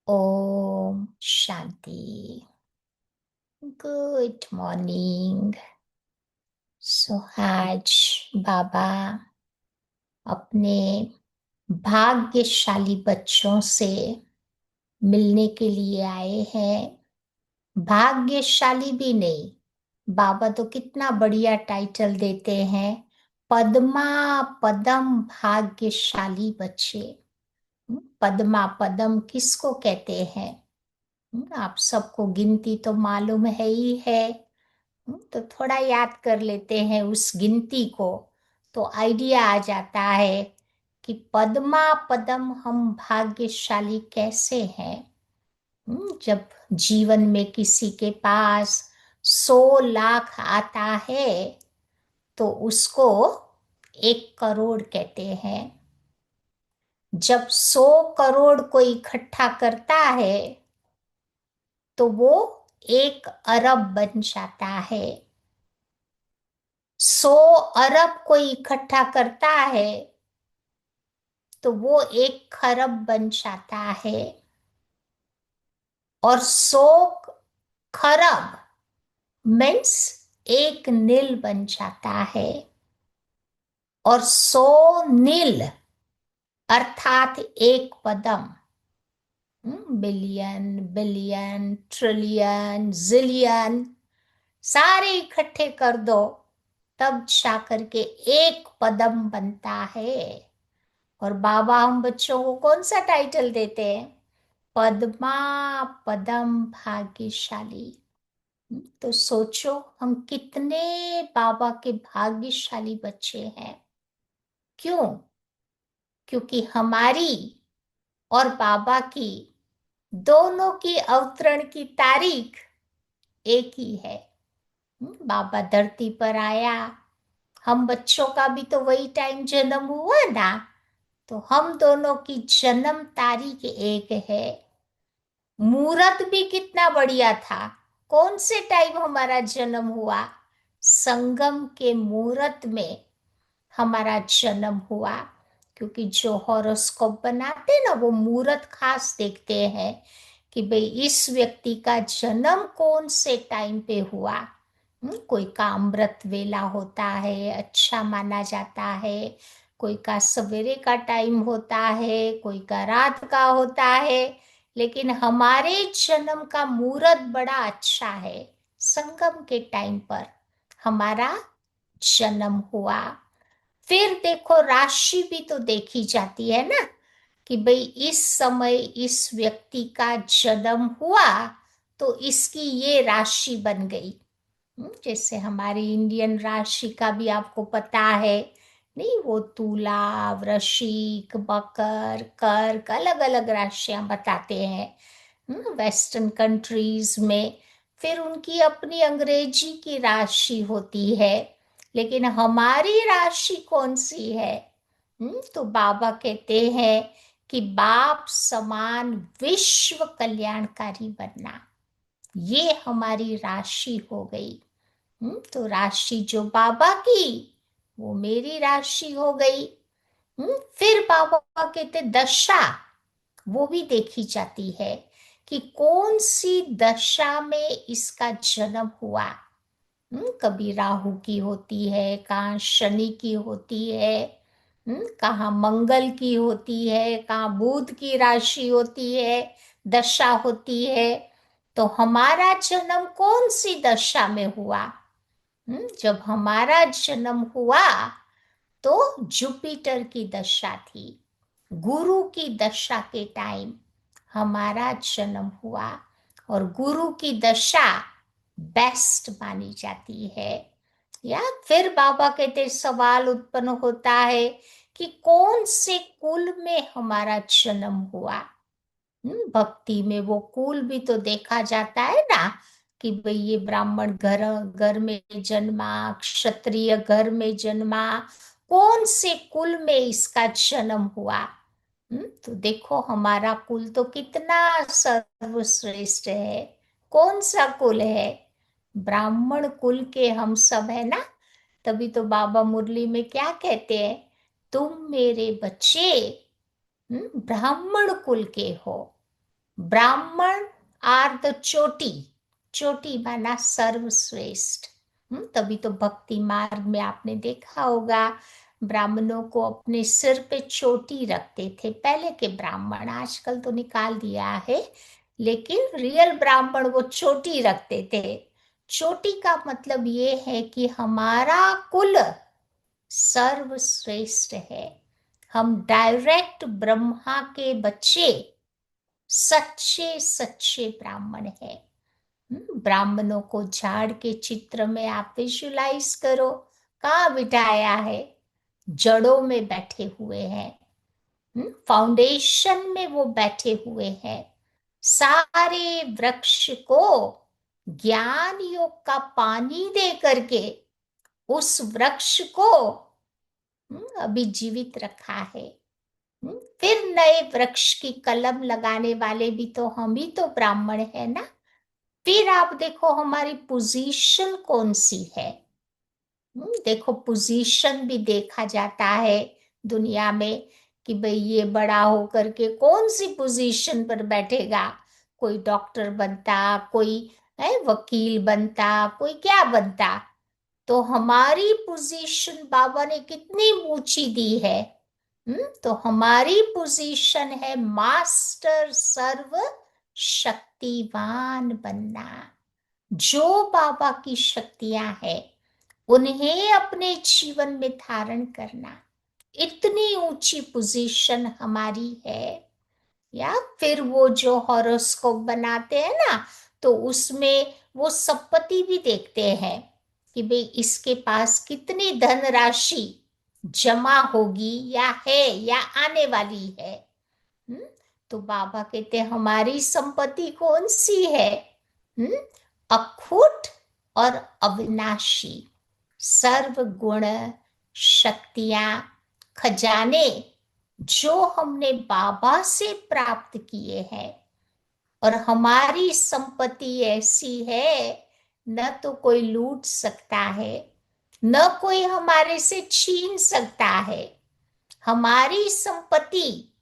Om Shanti. Good morning. सो आज बाबा अपने भाग्यशाली बच्चों से मिलने के लिए आए हैं। भाग्यशाली भी नहीं, बाबा तो कितना बढ़िया टाइटल देते हैं, पद्मा पदम भाग्यशाली बच्चे। पद्मा पदम किसको कहते हैं? आप सबको गिनती तो मालूम है ही है। तो थोड़ा याद कर लेते हैं उस गिनती को, तो आइडिया आ जाता है कि पद्मा पदम हम भाग्यशाली कैसे हैं। जब जीवन में किसी के पास 100 लाख आता है तो उसको 1 करोड़ कहते हैं। जब 100 करोड़ कोई इकट्ठा करता है तो वो 1 अरब बन जाता है। 100 अरब कोई इकट्ठा करता है तो वो 1 खरब बन जाता है। और 100 खरब मीन्स 1 नील बन जाता है। और 100 नील अर्थात 1 पदम। बिलियन बिलियन ट्रिलियन जिलियन सारे इकट्ठे कर दो तब जाकर के 1 पदम बनता है। और बाबा हम बच्चों को कौन सा टाइटल देते हैं? पद्मा पदम भाग्यशाली। तो सोचो हम कितने बाबा के भाग्यशाली बच्चे हैं। क्यों? क्योंकि हमारी और बाबा की दोनों की अवतरण की तारीख एक ही है। बाबा धरती पर आया, हम बच्चों का भी तो वही टाइम जन्म हुआ ना, तो हम दोनों की जन्म तारीख एक है। मुहूर्त भी कितना बढ़िया था। कौन से टाइम हमारा जन्म हुआ? संगम के मुहूर्त में हमारा जन्म हुआ। क्योंकि जो हॉरोस्कोप बनाते ना वो मुहूर्त खास देखते हैं कि भाई इस व्यक्ति का जन्म कौन से टाइम पे हुआ। कोई का अमृत वेला होता है, अच्छा माना जाता है। कोई का सवेरे का टाइम होता है, कोई का रात का होता है। लेकिन हमारे जन्म का मुहूर्त बड़ा अच्छा है। संगम के टाइम पर हमारा जन्म हुआ। फिर देखो राशि भी तो देखी जाती है ना, कि भाई इस समय इस व्यक्ति का जन्म हुआ तो इसकी ये राशि बन गई। जैसे हमारी इंडियन राशि का भी आपको पता है नहीं, वो तुला, वृश्चिक, मकर, कर्क अलग अलग राशियां बताते हैं वेस्टर्न कंट्रीज में। फिर उनकी अपनी अंग्रेजी की राशि होती है। लेकिन हमारी राशि कौन सी है? तो बाबा कहते हैं कि बाप समान विश्व कल्याणकारी बनना, ये हमारी राशि हो गई। तो राशि जो बाबा की वो मेरी राशि हो गई। फिर बाबा कहते दशा, वो भी देखी जाती है कि कौन सी दशा में इसका जन्म हुआ। कभी राहु की होती है, कहाँ शनि की होती है, कहाँ मंगल की होती है, कहाँ बुध की राशि होती है, दशा होती है। तो हमारा जन्म कौन सी दशा में हुआ? जब हमारा जन्म हुआ तो जुपिटर की दशा थी। गुरु की दशा के टाइम हमारा जन्म हुआ। और गुरु की दशा बेस्ट मानी जाती है। या फिर बाबा कहते सवाल उत्पन्न होता है कि कौन से कुल में हमारा जन्म हुआ। भक्ति में वो कुल भी तो देखा जाता है ना, कि भाई ये ब्राह्मण घर घर में जन्मा, क्षत्रिय घर में जन्मा, कौन से कुल में इसका जन्म हुआ। तो देखो हमारा कुल तो कितना सर्वश्रेष्ठ है। कौन सा कुल है? ब्राह्मण कुल के हम सब है ना। तभी तो बाबा मुरली में क्या कहते हैं, तुम मेरे बच्चे ब्राह्मण कुल के हो। ब्राह्मण आर द चोटी, चोटी माना सर्वश्रेष्ठ। तभी तो भक्ति मार्ग में आपने देखा होगा, ब्राह्मणों को अपने सिर पे चोटी रखते थे पहले के ब्राह्मण, आजकल तो निकाल दिया है, लेकिन रियल ब्राह्मण वो चोटी रखते थे। चोटी का मतलब ये है कि हमारा कुल सर्वश्रेष्ठ है, हम डायरेक्ट ब्रह्मा के बच्चे, सच्चे सच्चे ब्राह्मण है। ब्राह्मणों को झाड़ के चित्र में आप विजुलाइज करो, कहाँ बिठाया है, जड़ों में बैठे हुए हैं, फाउंडेशन में वो बैठे हुए हैं। सारे वृक्ष को ज्ञान योग का पानी दे करके उस वृक्ष को अभी जीवित रखा है। फिर नए वृक्ष की कलम लगाने वाले भी तो हम ही तो ब्राह्मण है ना। फिर आप देखो हमारी पोजीशन कौन सी है। देखो पोजीशन भी देखा जाता है दुनिया में कि भाई ये बड़ा होकर के कौन सी पोजीशन पर बैठेगा, कोई डॉक्टर बनता, कोई वकील बनता, कोई क्या बनता। तो हमारी पोजीशन बाबा ने कितनी ऊंची दी है। तो हमारी पोजीशन है मास्टर सर्व शक्तिवान बनना। जो बाबा की शक्तियां हैं उन्हें अपने जीवन में धारण करना, इतनी ऊंची पोजीशन हमारी है। या फिर वो जो हॉरोस्कोप बनाते हैं ना, तो उसमें वो संपत्ति भी देखते हैं कि भाई इसके पास कितनी धनराशि जमा होगी या है या आने वाली है। हम्म, तो बाबा कहते हैं हमारी संपत्ति कौन सी है, हम्म, अखूट और अविनाशी, सर्व गुण शक्तियां खजाने जो हमने बाबा से प्राप्त किए हैं। और हमारी संपत्ति ऐसी है, न तो कोई लूट सकता है, न कोई हमारे से छीन सकता है। हमारी संपत्ति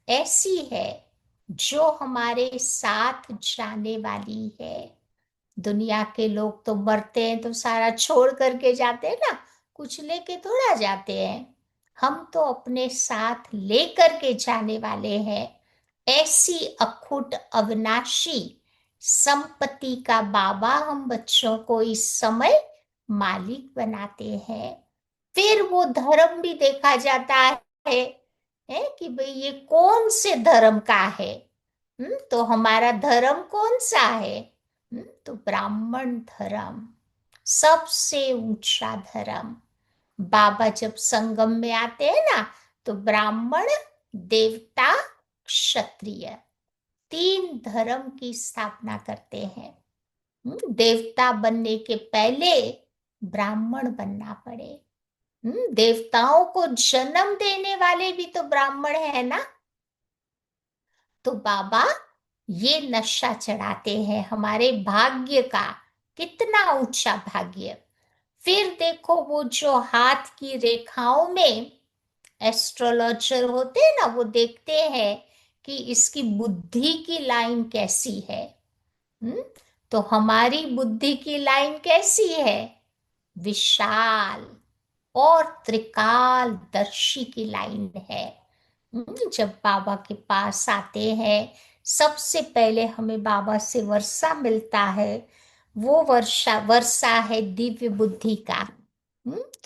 ऐसी है जो हमारे साथ जाने वाली है। दुनिया के लोग तो मरते हैं तो सारा छोड़ करके जाते हैं ना, कुछ लेके थोड़ा जाते हैं। हम तो अपने साथ लेकर के जाने वाले हैं। ऐसी अखुट अविनाशी संपत्ति का बाबा हम बच्चों को इस समय मालिक बनाते हैं। फिर वो धर्म भी देखा जाता है कि भाई ये कौन से धर्म का है। तो हमारा धर्म कौन सा है, तो ब्राह्मण धर्म सबसे ऊंचा धर्म। बाबा जब संगम में आते हैं ना, तो ब्राह्मण, देवता, क्षत्रिय, तीन धर्म की स्थापना करते हैं। देवता बनने के पहले ब्राह्मण बनना पड़े। देवताओं को जन्म देने वाले भी तो ब्राह्मण है ना। तो बाबा ये नशा चढ़ाते हैं हमारे भाग्य का, कितना ऊंचा भाग्य। फिर देखो वो जो हाथ की रेखाओं में एस्ट्रोलॉजर होते हैं ना, वो देखते हैं कि इसकी बुद्धि की लाइन कैसी है। हम्म तो हमारी बुद्धि की लाइन कैसी है, विशाल और त्रिकाल दर्शी की लाइन है। जब बाबा के पास आते हैं, सबसे पहले हमें बाबा से वर्षा मिलता है। वो वर्षा वर्षा है दिव्य बुद्धि का।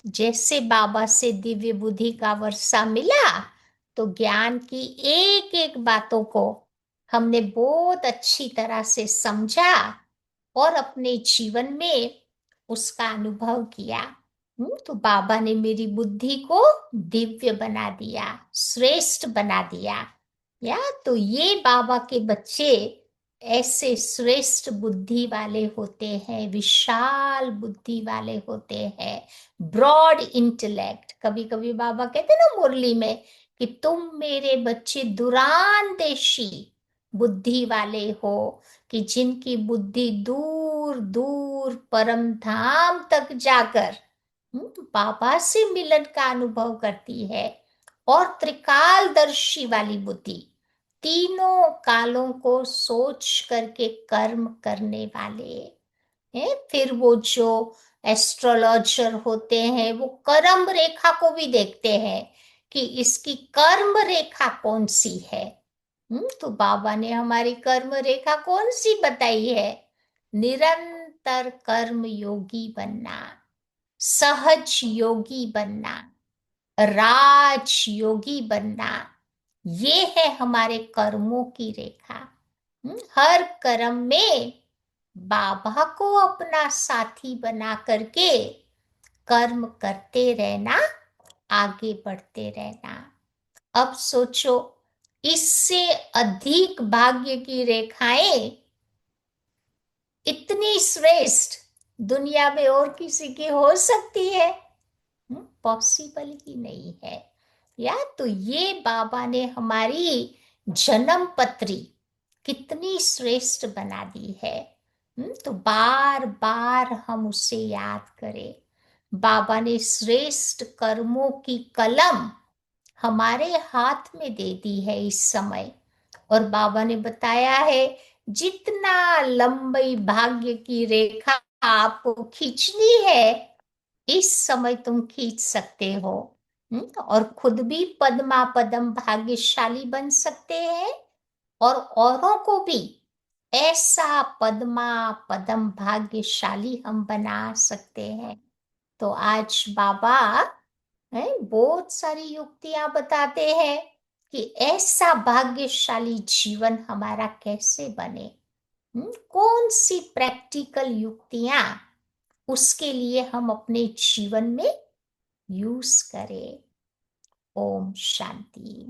जैसे बाबा से दिव्य बुद्धि का वर्षा मिला, तो ज्ञान की एक एक बातों को हमने बहुत अच्छी तरह से समझा और अपने जीवन में उसका अनुभव किया। तो बाबा ने मेरी बुद्धि को दिव्य बना दिया, श्रेष्ठ बना दिया। या तो ये बाबा के बच्चे ऐसे श्रेष्ठ बुद्धि वाले होते हैं, विशाल बुद्धि वाले होते हैं, ब्रॉड इंटेलेक्ट। कभी कभी बाबा कहते ना मुरली में कि तुम मेरे बच्चे दूरांदेशी बुद्धि वाले हो, कि जिनकी बुद्धि दूर दूर परम धाम तक जाकर बाबा से मिलन का अनुभव करती है। और त्रिकालदर्शी वाली बुद्धि, तीनों कालों को सोच करके कर्म करने वाले हैं। फिर वो जो एस्ट्रोलॉजर होते हैं वो कर्म रेखा को भी देखते हैं कि इसकी कर्म रेखा कौन सी है। तो बाबा ने हमारी कर्म रेखा कौन सी बताई है? निरंतर कर्म योगी बनना, सहज योगी बनना, राज योगी बनना, ये है हमारे कर्मों की रेखा। हर कर्म में बाबा को अपना साथी बना करके कर्म करते रहना, आगे बढ़ते रहना। अब सोचो, इससे अधिक भाग्य की रेखाएं इतनी श्रेष्ठ दुनिया में और किसी की हो सकती है? पॉसिबल ही नहीं है। या तो ये बाबा ने हमारी जन्म पत्री कितनी श्रेष्ठ बना दी है। तो बार बार हम उसे याद करें। बाबा ने श्रेष्ठ कर्मों की कलम हमारे हाथ में दे दी है इस समय। और बाबा ने बताया है, जितना लंबी भाग्य की रेखा आपको खींचनी है इस समय तुम खींच सकते हो। और खुद भी पद्मा पदम भाग्यशाली बन सकते हैं, और औरों को भी ऐसा पद्मा पदम भाग्यशाली हम बना सकते हैं। तो आज बाबा बहुत सारी युक्तियां बताते हैं कि ऐसा भाग्यशाली जीवन हमारा कैसे बने। कौन सी प्रैक्टिकल युक्तियां उसके लिए हम अपने जीवन में यूज करें। ओम शांति।